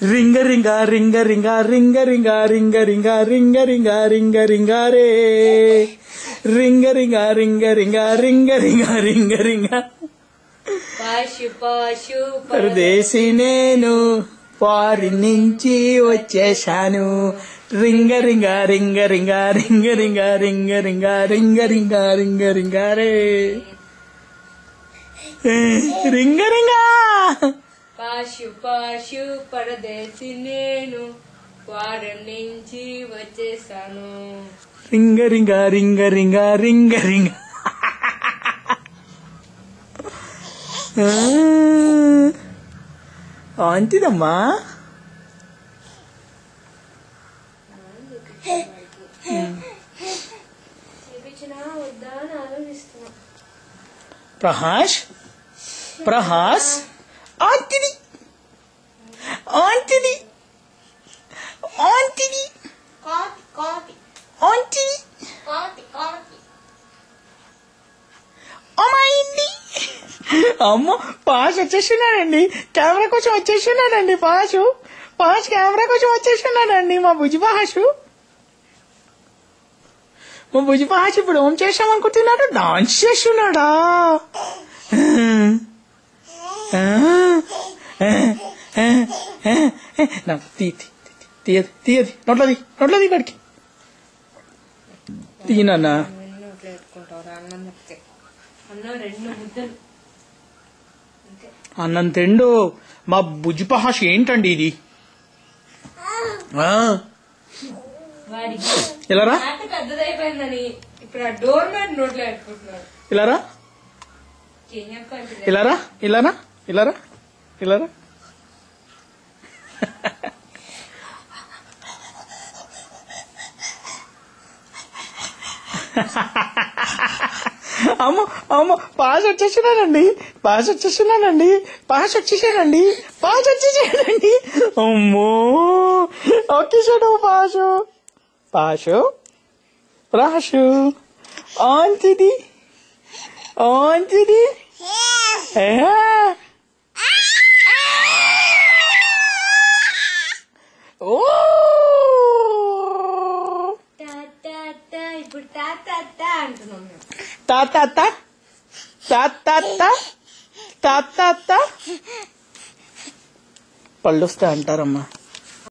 రింగ రింగ రింగ రింగ రింగ రింగ రింగ రింగ రింగ రింగ రింగ రింగ రే రింగ రింగ రింగ రింగ రింగ రింగ రింగ రింగ పాషు పాషు పరదేశి నేను ఫారిన్ నుంచి వచ్చేశాను రింగ రింగ రింగ రింగ రింగ రింగ రింగ రింగ రింగ రింగ రింగ రింగ రే రింగ రింగ పాషు పాషు పరదేశి నేను ఫారిన్ నుంచి వచ్చేసాను రింగ రింగ రింగ రింగ రింగ రింగ అంతిదమ్మా వద్దా అని ఆలోచిస్తున్నా ప్రహాష్ ప్రహాస్ ఆంటిది ఆంటిది ఆంటిది ఆంటిది అమ్మాయింది అమ్మ పాష్ వచ్చేస్తున్నాడండి కెమెరా కోసం వచ్చేస్తున్నాడండి పాష్ కెమెరా కోసం వచ్చేస్తున్నాడండి మా బుజ్జి పాష్ ఇప్పుడు ఏం చేసామనుకుంటున్నాడు డాన్స్ చేస్తున్నాడా తీయది తీయది నోట్లది ఇక్కడికి తీయనన్నా అన్నం తిండు మా బుజ్జి పహాష్ ఏంటండి ఇది ఇలారా పెద్దదైపోయిందని ఇప్పుడు ఆ డోర్ మ్యాట్ నోట్లో పెట్టుకుంటున్నాడు ఇలారా ఇలారా ఇలారా ఇలారా ఇలారా అమ్మ అమ్మ పాస్ వచ్చేసానండి అమ్మో వచ్చేసాడు పాషు రాషు ఆంటిది ఓ ఇప్పుడు అంటున్నాం పళ్ళు వస్తాయి అంటారమ్మా.